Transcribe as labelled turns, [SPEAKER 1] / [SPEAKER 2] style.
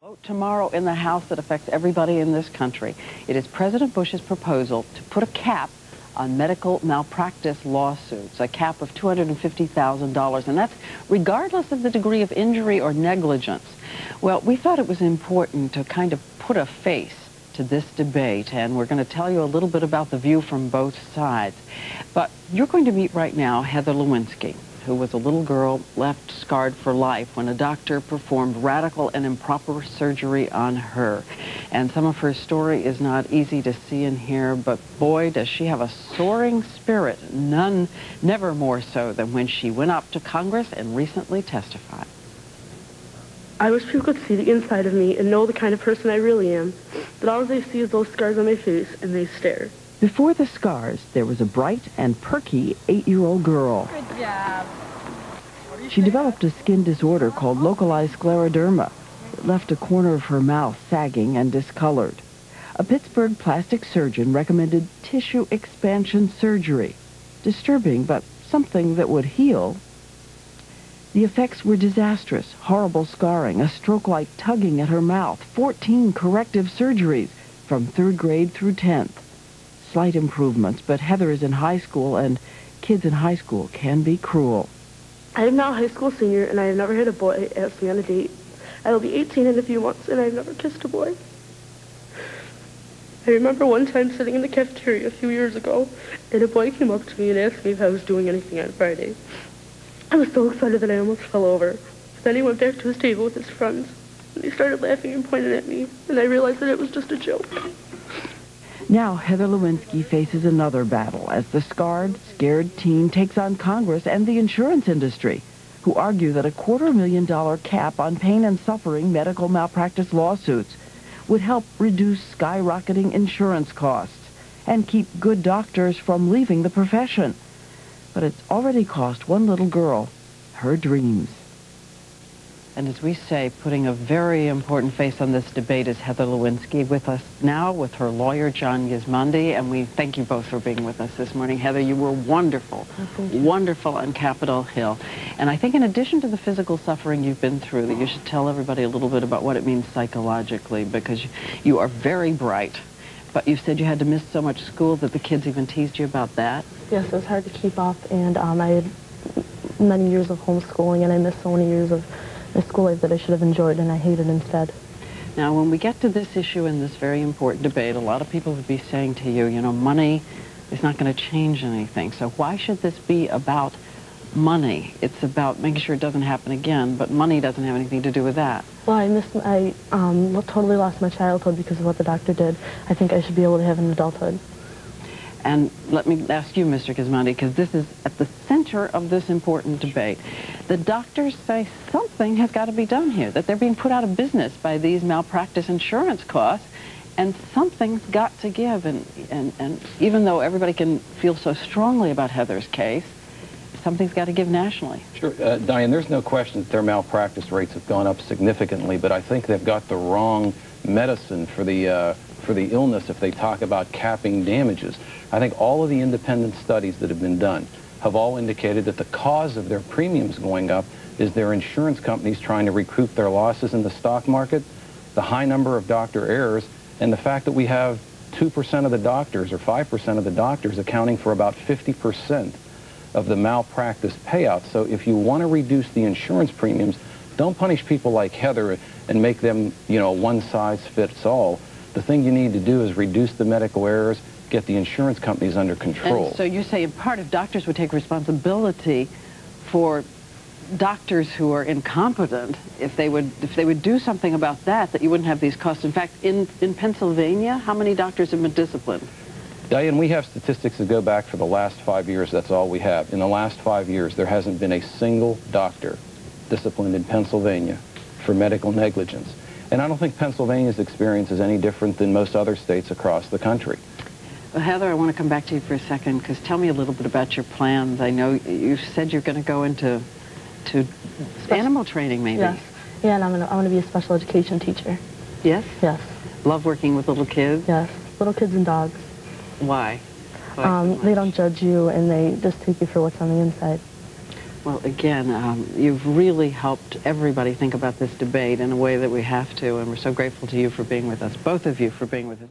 [SPEAKER 1] Vote tomorrow in the House that affects everybody in this country. It is President Bush's proposal to put a cap on medical malpractice lawsuits, a cap of $250,000, and that's regardless of the degree of injury or negligence. Well, we thought it was important to kind of put a face to this debate, and we're going to tell you a little bit about the view from both sides. But you're going to meet right now Hetaher Lewinski, who was a little girl left scarred for life when a doctor performed radical and improper surgery on her. And some of her story is not easy to see and hear, but boy, does she have a soaring spirit, never more so than when she went up to Congress and recently testified.
[SPEAKER 2] I wish people could see the inside of me and know the kind of person I really am, but all they see is those scars on my face, and they stare.
[SPEAKER 1] Before the scars, there was a bright and perky 8-year-old girl.
[SPEAKER 3] Good job.
[SPEAKER 1] She developed a skin disorder called localized scleroderma. It left a corner of her mouth sagging and discolored. A Pittsburgh plastic surgeon recommended tissue expansion surgery. Disturbing, but something that would heal. The effects were disastrous, horrible scarring, a stroke-like tugging at her mouth, 14 corrective surgeries from 3rd grade through 10th. Slight improvements, but Heather is in high school, and kids in high school can be cruel.
[SPEAKER 2] I am now a high school senior, and I have never had a boy ask me on a date. I will be 18 in a few months, and I have never kissed a boy. I remember one time sitting in the cafeteria a few years ago, and a boy came up to me and asked me if I was doing anything on Friday. I was so excited that I almost fell over. Then he went back to his table with his friends, and he started laughing and pointed at me, and I realized that it was just a joke.
[SPEAKER 1] Now Hetaher Lewinski faces another battle as the scarred, scared teen takes on Congress and the insurance industry, who argue that a $250,000 cap on pain and suffering medical malpractice lawsuits would help reduce skyrocketing insurance costs and keep good doctors from leaving the profession. But it's already cost one little girl her dreams. And as we say, putting a very important face on this debate is Hetaher Lewinski, with us now with her lawyer, John Gismondi, and we thank you both for being with us this morning. Heather, you were wonderful, wonderful on Capitol Hill. And I think in addition to the physical suffering you've been through, that you should tell everybody a little bit about what it means psychologically, because you are very bright. But you said you had to miss so much school that the kids even teased you about that?
[SPEAKER 2] Yes, it was hard to keep up, and I had many years of homeschooling, and I missed so many years of my school life that I should have enjoyed, and I hated instead.
[SPEAKER 1] Now, when we get to this issue in this very important debate, a lot of people would be saying to you, you know, money is not going to change anything. So why should this be about money? It's about making sure it doesn't happen again, but money doesn't have anything to do with that.
[SPEAKER 2] Well, I totally lost my childhood because of what the doctor did. I think I should be able to have an adulthood.
[SPEAKER 1] And let me ask you, Mr. Gismondi, because this is at the center of this important debate. The doctors say something has got to be done here, that they're being put out of business by these malpractice insurance costs, and something's got to give. And even though everybody can feel so strongly about Heather's case, something's got to give nationally.
[SPEAKER 4] Sure. Diane, there's no question that their malpractice rates have gone up significantly, but I think they've got the wrong medicine for the illness if they talk about capping damages. I think all of the independent studies that have been done have all indicated that the cause of their premiums going up is their insurance companies trying to recoup their losses in the stock market, the high number of doctor errors, and the fact that we have 2% of the doctors or 5% of the doctors accounting for about 50% of the malpractice payouts. So if you want to reduce the insurance premiums, don't punish people like Heather and make them, you know, one size fits all. The thing you need to do is reduce the medical errors, get the insurance companies under control.
[SPEAKER 1] And so you say part of doctors would take responsibility for doctors who are incompetent if they would do something about that you wouldn't have these costs. In fact, in Pennsylvania, how many doctors have been disciplined?
[SPEAKER 4] Diane, we have statistics that go back for the last 5 years. That's all we have. In the last 5 years, there hasn't been a single doctor disciplined in Pennsylvania for medical negligence. And I don't think Pennsylvania's experience is any different than most other states across the country.
[SPEAKER 1] Well, Heather, I want to come back to you for a second, because tell me a little bit about your plans. I know you said you're going to go into animal training, maybe.
[SPEAKER 2] Yes. Yeah, and I'm going to be a special education teacher.
[SPEAKER 1] Yes?
[SPEAKER 2] Yes.
[SPEAKER 1] Love working with little kids?
[SPEAKER 2] Yes. Little kids and dogs.
[SPEAKER 1] Why?
[SPEAKER 2] They don't judge you, and they just take you for what's on the inside.
[SPEAKER 3] Well, again, you've really helped everybody think about this debate in a way that we have to, and we're so grateful to you for being with us, both of you for being with us.